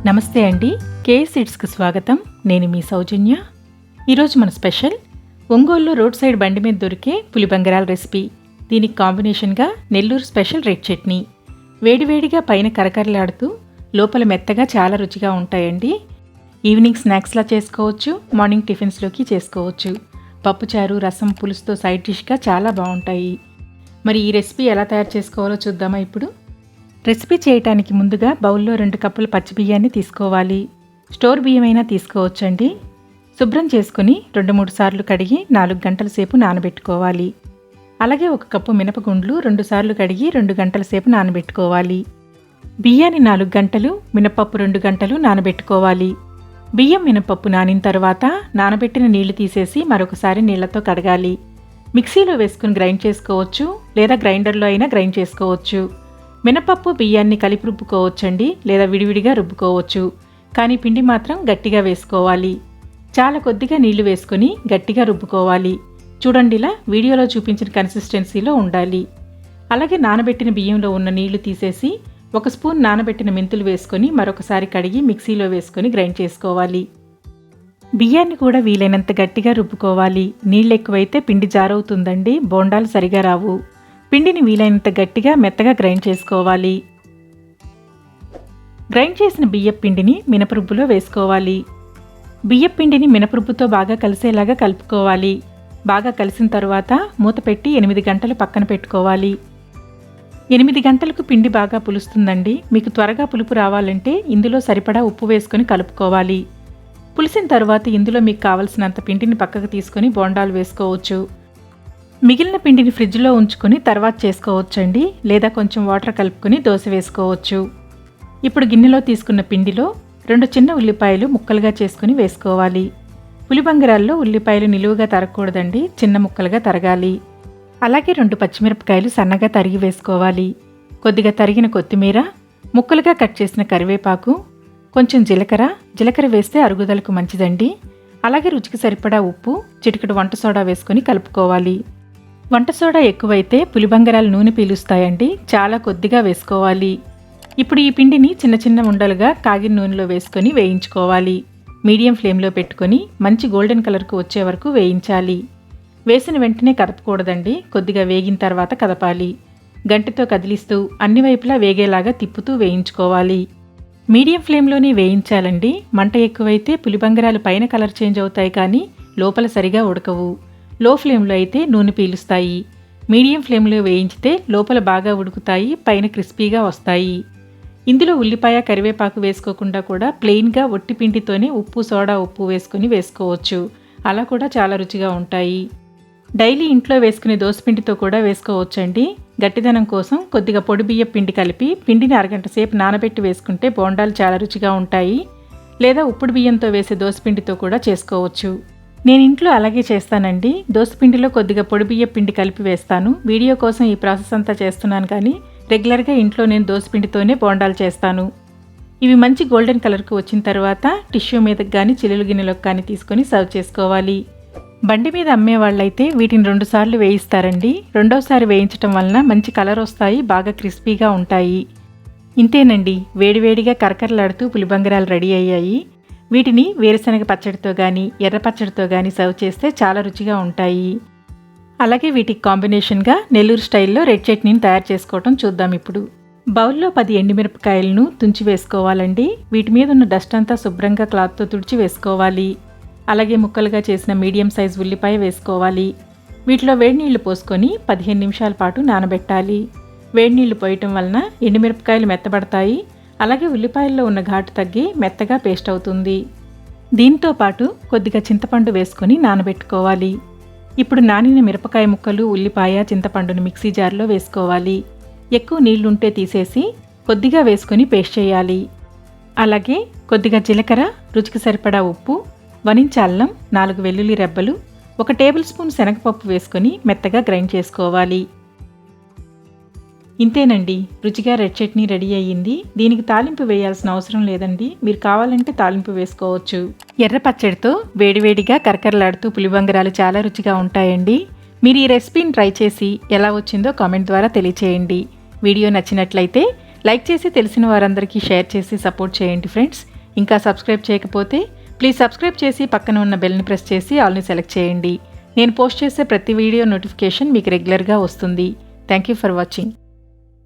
నమస్తే అండి, కే సీడ్స్కి స్వాగతం. నేను మీ సౌజన్య. ఈరోజు మన స్పెషల్ ఒంగోలులో రోడ్ సైడ్ బండి మీద దొరికే పులిబంగరాల రెసిపీ. దీనికి కాంబినేషన్గా నెల్లూరు స్పెషల్ రెడ్ చట్నీ. వేడివేడిగా పైన కరకరలాడుతూ లోపల మెత్తగా చాలా రుచిగా ఉంటాయండి. ఈవినింగ్ స్నాక్స్లా చేసుకోవచ్చు, మార్నింగ్ టిఫిన్స్లోకి చేసుకోవచ్చు. పప్పుచారు, రసం, పులుసుతో సైడ్ డిష్గా చాలా బాగుంటాయి. మరి ఈ రెసిపీ ఎలా తయారు చేసుకోవాలో చూద్దామా ఇప్పుడు. రెసిపీ చేయటానికి ముందుగా బౌల్లో 2 కప్పుల పచ్చి బియ్యాన్ని తీసుకోవాలి. స్టోర్ బియ్యమైనా తీసుకోవచ్చండి. శుభ్రం చేసుకుని 2-3 సార్లు కడిగి 4 గంటల సేపు నానబెట్టుకోవాలి. అలాగే 1 కప్పు మినపగుండ్లు 2 సార్లు కడిగి 2 గంటల సేపు నానబెట్టుకోవాలి. బియ్యాన్ని 4 గంటలు, మినపప్పు 2 గంటలు నానబెట్టుకోవాలి. బియ్యం, మినపప్పు నానిన తర్వాత నానబెట్టిన నీళ్లు తీసేసి మరొకసారి నీళ్లతో కడగాలి. మిక్సీలో వేసుకుని గ్రైండ్ చేసుకోవచ్చు, లేదా గ్రైండర్లో అయినా గ్రైండ్ చేసుకోవచ్చు. మినపప్పు బియ్యాన్ని కలిపి రుబ్బుకోవచ్చండి, లేదా విడివిడిగా రుబ్బుకోవచ్చు. కానీ పిండి మాత్రం గట్టిగా వేసుకోవాలి. చాలా కొద్దిగా నీళ్లు వేసుకొని గట్టిగా రుబ్బుకోవాలి. చూడండి, ఇలా వీడియోలో చూపించిన కన్సిస్టెన్సీలో ఉండాలి. అలాగే నానబెట్టిన బియ్యంలో ఉన్న నీళ్లు తీసేసి 1 స్పూన్ నానబెట్టిన మెంతులు వేసుకొని మరొకసారి కడిగి మిక్సీలో వేసుకొని గ్రైండ్ చేసుకోవాలి. బియ్యాన్ని కూడా వీలైనంత గట్టిగా రుబ్బుకోవాలి. నీళ్ళు ఎక్కువైతే పిండి జారవుతుందండి, బోండాలు సరిగా రావు. పిండిని వీలైనంత గట్టిగా మెత్తగా గ్రైండ్ చేసుకోవాలి. గ్రైండ్ చేసిన బియ్యపు పిండిని మినపరుబ్బులో వేసుకోవాలి. బియ్యపు పిండిని మినపరుబ్బుతో బాగా కలిసేలాగా కలుపుకోవాలి. బాగా కలిసిన తర్వాత మూత పెట్టి 8 గంటలు పక్కన పెట్టుకోవాలి. 8 గంటలకు పిండి బాగా పులుస్తుందండి. మీకు త్వరగా పులుపు రావాలంటే ఇందులో సరిపడా ఉప్పు వేసుకొని కలుపుకోవాలి. పులిసిన తర్వాత ఇందులో మీకు కావలసినంత పిండిని పక్కకు తీసుకొని బోండాలు వేసుకోవచ్చు. మిగిలిన పిండిని ఫ్రిడ్జ్లో ఉంచుకొని తర్వాత చేసుకోవచ్చండి, లేదా కొంచెం వాటర్ కలుపుకొని దోశ వేసుకోవచ్చు. ఇప్పుడు గిన్నెలో తీసుకున్న పిండిలో 2 చిన్న ఉల్లిపాయలు ముక్కలుగా చేసుకుని వేసుకోవాలి. పులిబంగరాల్లో ఉల్లిపాయలు నిలువుగా తరగకూడదండి, చిన్న ముక్కలుగా తరగాలి. అలాగే 2 పచ్చిమిరపకాయలు సన్నగా తరిగి వేసుకోవాలి. కొద్దిగా తరిగిన కొత్తిమీర, ముక్కలుగా కట్ చేసిన కరివేపాకు, కొంచెం జీలకర్ర వేస్తే అరుగుదలకు మంచిదండి. అలాగే రుచికి సరిపడా ఉప్పు, చిటికెడు వంట సోడా వేసుకొని కలుపుకోవాలి. వంట సోడా ఎక్కువైతే పులిబంగరాలు నూనె పీలుస్తాయండి, చాలా కొద్దిగా వేసుకోవాలి. ఇప్పుడు ఈ పిండిని చిన్న చిన్న ఉండలుగా కాగిన నూనెలో వేసుకొని వేయించుకోవాలి. మీడియం ఫ్లేమ్లో పెట్టుకొని మంచి గోల్డెన్ కలర్కు వచ్చే వరకు వేయించాలి. వేసిన వెంటనే కదపకూడదండి, కొద్దిగా వేగిన తర్వాత కదపాలి. గంటెతో కదిలిస్తూ అన్ని వైపులా వేగేలాగా తిప్పుతూ వేయించుకోవాలి. మీడియం ఫ్లేమ్లోనే వేయించాలండి. మంట ఎక్కువైతే పులిబంగరాలు పైన కలర్ చేంజ్ అవుతాయి, కానీ లోపల సరిగా ఉడకవు. లో ఫ్లేమ్లో అయితే నూనె పీలుస్తాయి. మీడియం ఫ్లేమ్లో వేయించితే లోపల బాగా ఉడుకుతాయి, పైన క్రిస్పీగా వస్తాయి. ఇందులో ఉల్లిపాయ, కరివేపాకు వేసుకోకుండా కూడా ప్లెయిన్గా ఒట్టి పిండితోనే ఉప్పు, సోడా, ఉప్పు వేసుకొని వేసుకోవచ్చు. అలా కూడా చాలా రుచిగా ఉంటాయి. డైలీ ఇంట్లో వేసుకునే దోసపిండితో కూడా వేసుకోవచ్చండి. గట్టిదనం కోసం కొద్దిగా పొడి బియ్య పిండి కలిపి పిండిని 1 గంట సేపు నానబెట్టి వేసుకుంటే బోండాలు చాలా రుచిగా ఉంటాయి. లేదా ఉప్పుడు బియ్యంతో వేసే దోసపిండితో కూడా చేసుకోవచ్చు. నేను ఇంట్లో అలాగే చేస్తానండి. దోసపిండిలో కొద్దిగా పొడి బియ్య పిండి కలిపి వేస్తాను. వీడియో కోసం ఈ ప్రాసెస్ అంతా చేస్తున్నాను, కానీ రెగ్యులర్గా ఇంట్లో నేను దోసపిండితోనే బోండాలు చేస్తాను. ఇవి మంచి గోల్డెన్ కలర్కు వచ్చిన తర్వాత టిష్యూ మీదకి కానీ చిల్లులు గిన్నెలోకి కానీ తీసుకొని సర్వ్ చేసుకోవాలి. బండి మీద అమ్మే వాళ్ళైతే వీటిని 2 సార్లు వేయిస్తారండి. రెండోసారి వేయించడం వలన మంచి కలర్ వస్తాయి, బాగా క్రిస్పీగా ఉంటాయి. ఇంతేనండి, వేడివేడిగా కరకరలాడుతూ పులిబంగరాలు రెడీ అయ్యాయి. వీటిని వేరుశనగ పచ్చడితో కానీ ఎర్ర పచ్చడితో కానీ సర్వ్ చేస్తే చాలా రుచిగా ఉంటాయి. అలాగే వీటికి కాంబినేషన్గా నెల్లూరు స్టైల్లో రెడ్ చట్నీని తయారు చేసుకోవటం చూద్దాం ఇప్పుడు. బౌల్లో 10 ఎండుమిరపకాయలను తుంచి వేసుకోవాలండి. వీటి మీద ఉన్న డస్ట్ అంతా శుభ్రంగా క్లాత్తో తుడిచి వేసుకోవాలి. అలాగే ముక్కలుగా చేసిన మీడియం సైజ్ ఉల్లిపాయ వేసుకోవాలి. వీటిలో వేడి నీళ్లు పోసుకొని 15 నిమిషాల పాటు నానబెట్టాలి. వేడి నీళ్లు పోయటం వలన ఎండుమిరపకాయలు మెత్తబడతాయి. అలాగే ఉల్లిపాయల్లో ఉన్న ఘాటు తగ్గి మెత్తగా పేస్ట్ అవుతుంది. దీంతో పాటు కొద్దిగా చింతపండు వేసుకొని నానబెట్టుకోవాలి. ఇప్పుడు నానిన మిరపకాయ ముక్కలు, ఉల్లిపాయ, చింతపండును మిక్సీ జార్లో వేసుకోవాలి. ఎక్కువ నీళ్లుంటే తీసేసి కొద్దిగా వేసుకొని పేస్ట్ చేయాలి. అలాగే కొద్దిగా జీలకర్ర, రుచికి సరిపడా ఉప్పు, 1 ఇంచ్ అల్లం, 4 వెల్లుల్లి రెబ్బలు, 1 టేబుల్ స్పూన్ శనగపప్పు వేసుకొని మెత్తగా గ్రైండ్ చేసుకోవాలి. ఇంతేనండి, రుచిగా రెడ్ చట్నీ రెడీ అయ్యింది. దీనికి తాలింపు వేయాల్సిన అవసరం లేదండి, మీరు కావాలంటే తాలింపు వేసుకోవచ్చు. ఎర్ర పచ్చడితో వేడివేడిగా కరకరలాడుతూ పులిబంగరాలు చాలా రుచిగా ఉంటాయండి. మీరు ఈ రెసిపీని ట్రై చేసి ఎలా వచ్చిందో కామెంట్ ద్వారా తెలియచేయండి. వీడియో నచ్చినట్లయితే లైక్ చేసి తెలిసిన వారందరికీ షేర్ చేసి సపోర్ట్ చేయండి ఫ్రెండ్స్. ఇంకా సబ్స్క్రైబ్ చేయకపోతే ప్లీజ్ సబ్స్క్రైబ్ చేసి పక్కన ఉన్న బెల్ని ప్రెస్ చేసి ఆల్ని సెలెక్ట్ చేయండి. నేను పోస్ట్ చేసే ప్రతి వీడియో నోటిఫికేషన్ మీకు రెగ్యులర్గా వస్తుంది. Thank you for watching.